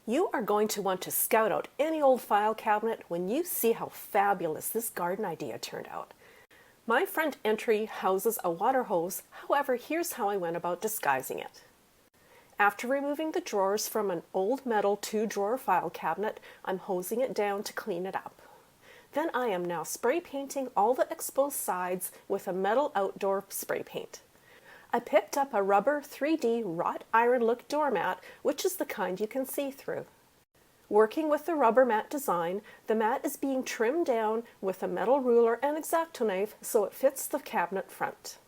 You are going to want to scout out any old file cabinet when you see how fabulous this garden idea turned out. My front entry houses a water hose, however, here's how I went about disguising it. After removing the drawers from an old metal 2-drawer file cabinet, I'm hosing it down to clean it up. Then I am now spray painting all the exposed sides with a metal outdoor spray paint. I picked up a rubber 3D wrought iron look doormat, which is the kind you can see through. Working with the rubber mat design, the mat is being trimmed down with a metal ruler and X-Acto knife so it fits the cabinet front.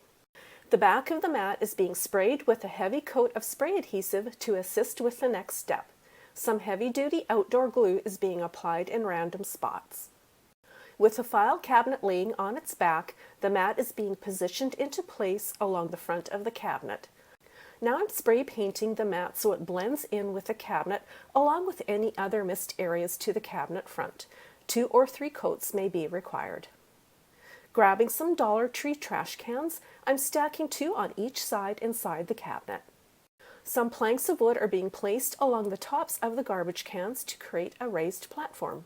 The back of the mat is being sprayed with a heavy coat of spray adhesive to assist with the next step. Some heavy-duty outdoor glue is being applied in random spots. With the file cabinet laying on its back, the mat is being positioned into place along the front of the cabinet. Now I'm spray painting the mat so it blends in with the cabinet along with any other missed areas to the cabinet front. 2 or 3 coats may be required. Grabbing some Dollar Tree trash cans, I'm stacking 2 on each side inside the cabinet. Some planks of wood are being placed along the tops of the garbage cans to create a raised platform.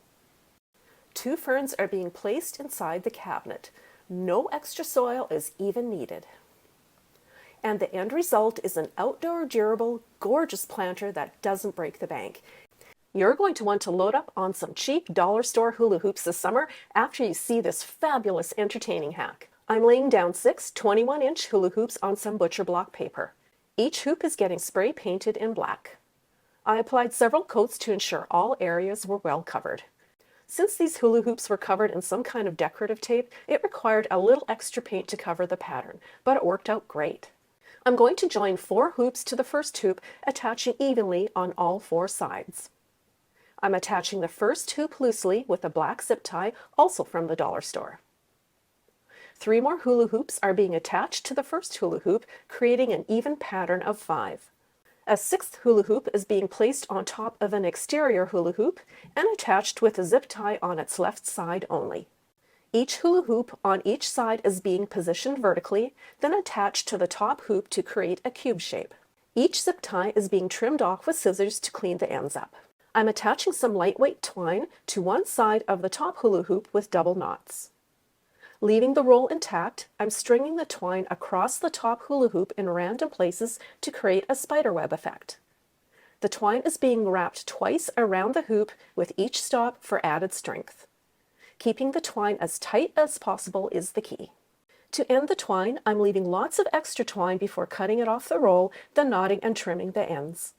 2 ferns are being placed inside the cabinet. No extra soil is even needed. And the end result is an outdoor, durable, gorgeous planter that doesn't break the bank. You're going to want to load up on some cheap dollar store hula hoops this summer after you see this fabulous entertaining hack. I'm laying down 6 21-inch hula hoops on some butcher block paper. Each hoop is getting spray painted in black. I applied several coats to ensure all areas were well covered. Since these hula hoops were covered in some kind of decorative tape, it required a little extra paint to cover the pattern, but it worked out great. I'm going to join 4 hoops to the first hoop, attaching evenly on all 4 sides. I'm attaching the first hoop loosely with a black zip tie, also from the dollar store. 3 more hula hoops are being attached to the first hula hoop, creating an even pattern of 5. A 6th hula hoop is being placed on top of an exterior hula hoop and attached with a zip tie on its left side only. Each hula hoop on each side is being positioned vertically, then attached to the top hoop to create a cube shape. Each zip tie is being trimmed off with scissors to clean the ends up. I'm attaching some lightweight twine to one side of the top hula hoop with double knots. Leaving the roll intact, I'm stringing the twine across the top hula hoop in random places to create a spiderweb effect. The twine is being wrapped twice around the hoop with each stop for added strength. Keeping the twine as tight as possible is the key. To end the twine, I'm leaving lots of extra twine before cutting it off the roll, then knotting and trimming the ends.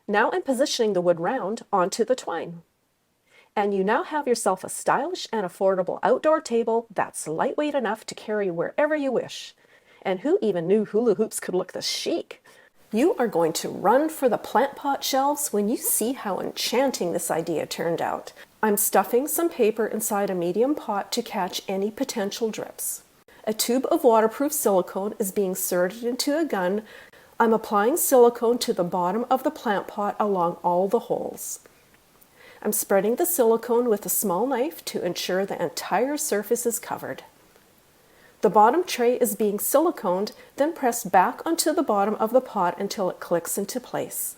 Now I'm positioning the wood round onto the twine. And you now have yourself a stylish and affordable outdoor table that's lightweight enough to carry wherever you wish. And who even knew hula hoops could look this chic? You are going to run for the plant pot shelves when you see how enchanting this idea turned out. I'm stuffing some paper inside a medium pot to catch any potential drips. A tube of waterproof silicone is being inserted into a gun. I'm applying silicone to the bottom of the plant pot along all the holes. I'm spreading the silicone with a small knife to ensure the entire surface is covered. The bottom tray is being siliconed, then pressed back onto the bottom of the pot until it clicks into place.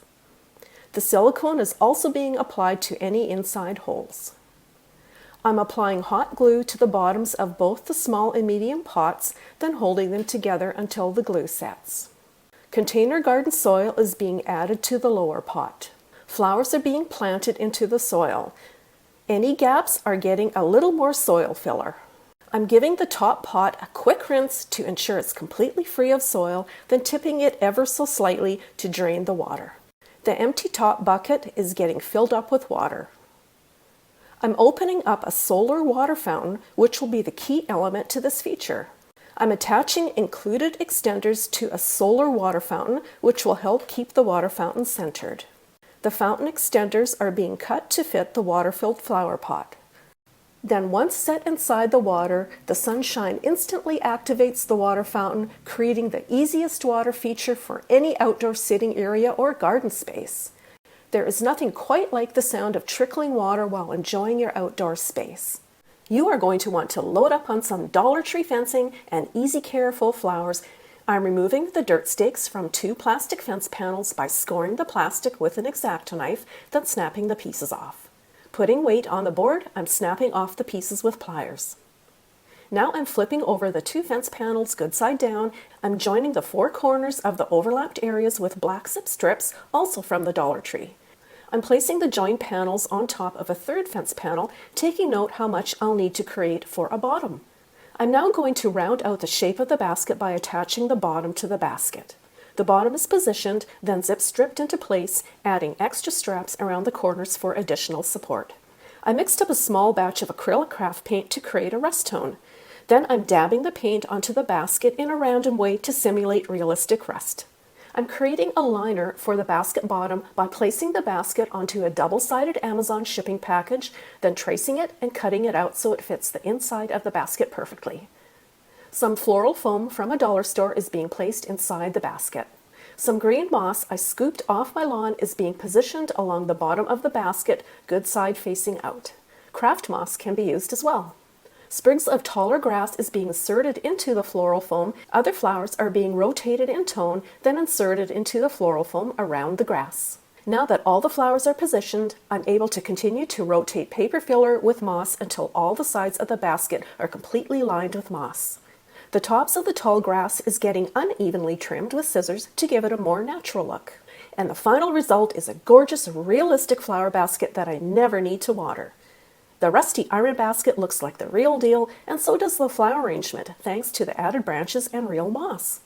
The silicone is also being applied to any inside holes. I'm applying hot glue to the bottoms of both the small and medium pots, then holding them together until the glue sets. Container garden soil is being added to the lower pot. Flowers are being planted into the soil. Any gaps are getting a little more soil filler. I'm giving the top pot a quick rinse to ensure it's completely free of soil, then tipping it ever so slightly to drain the water. The empty top bucket is getting filled up with water. I'm opening up a solar water fountain, which will be the key element to this feature. I'm attaching included extenders to a solar water fountain, which will help keep the water fountain centered. The fountain extenders are being cut to fit the water-filled flower pot. Then once set inside the water, the sunshine instantly activates the water fountain, creating the easiest water feature for any outdoor sitting area or garden space. There is nothing quite like the sound of trickling water while enjoying your outdoor space. You are going to want to load up on some Dollar Tree fencing and easy care full flowers I'm removing the dirt stakes from 2 plastic fence panels by scoring the plastic with an X-Acto knife, then snapping the pieces off. Putting weight on the board, I'm snapping off the pieces with pliers. Now I'm flipping over the 2 fence panels good side down. I'm joining the 4 corners of the overlapped areas with black zip strips, also from the Dollar Tree. I'm placing the joined panels on top of a 3rd fence panel, taking note how much I'll need to create for a bottom. I'm now going to round out the shape of the basket by attaching the bottom to the basket. The bottom is positioned, then zip stripped into place, adding extra straps around the corners for additional support. I mixed up a small batch of acrylic craft paint to create a rust tone. Then I'm dabbing the paint onto the basket in a random way to simulate realistic rust. I'm creating a liner for the basket bottom by placing the basket onto a double-sided Amazon shipping package, then tracing it and cutting it out so it fits the inside of the basket perfectly. Some floral foam from a dollar store is being placed inside the basket. Some green moss I scooped off my lawn is being positioned along the bottom of the basket, good side facing out. Craft moss can be used as well. Sprigs of taller grass is being inserted into the floral foam. Other flowers are being rotated in tone, then inserted into the floral foam around the grass. Now that all the flowers are positioned, I'm able to continue to rotate paper filler with moss until all the sides of the basket are completely lined with moss. The tops of the tall grass is getting unevenly trimmed with scissors to give it a more natural look. And the final result is a gorgeous, realistic flower basket that I never need to water. The rusty iron basket looks like the real deal, and so does the flower arrangement, thanks to the added branches and real moss.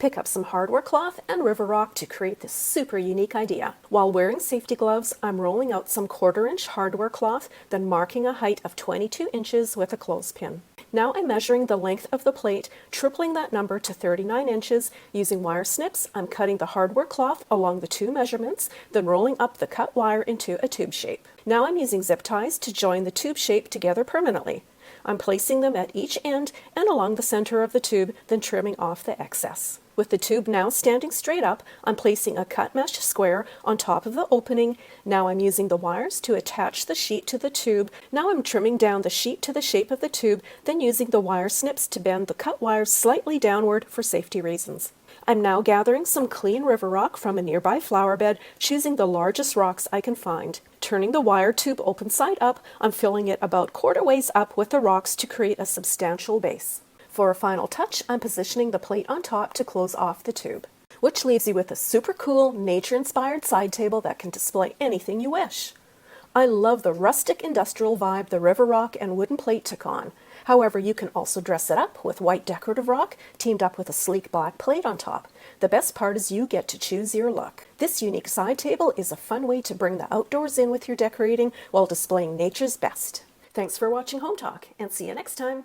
Pick up some hardware cloth and river rock to create this super unique idea. While wearing safety gloves, I'm rolling out some 1/4-inch hardware cloth, then marking a height of 22 inches with a clothespin. Now I'm measuring the length of the plate, tripling that number to 39 inches. Using wire snips, I'm cutting the hardware cloth along the 2 measurements, then rolling up the cut wire into a tube shape. Now I'm using zip ties to join the tube shape together permanently. I'm placing them at each end and along the center of the tube, then trimming off the excess. With the tube now standing straight up, I'm placing a cut mesh square on top of the opening. Now I'm using the wires to attach the sheet to the tube. Now I'm trimming down the sheet to the shape of the tube, then using the wire snips to bend the cut wires slightly downward for safety reasons. I'm now gathering some clean river rock from a nearby flower bed, choosing the largest rocks I can find. Turning the wire tube open side up, I'm filling it about 1/4 ways up with the rocks to create a substantial base. For a final touch, I'm positioning the plate on top to close off the tube, which leaves you with a super cool, nature-inspired side table that can display anything you wish. I love the rustic industrial vibe the river rock and wooden plate took on. However, you can also dress it up with white decorative rock, teamed up with a sleek black plate on top. The best part is you get to choose your look. This unique side table is a fun way to bring the outdoors in with your decorating while displaying nature's best. Thanks for watching Home Talk, and see you next time.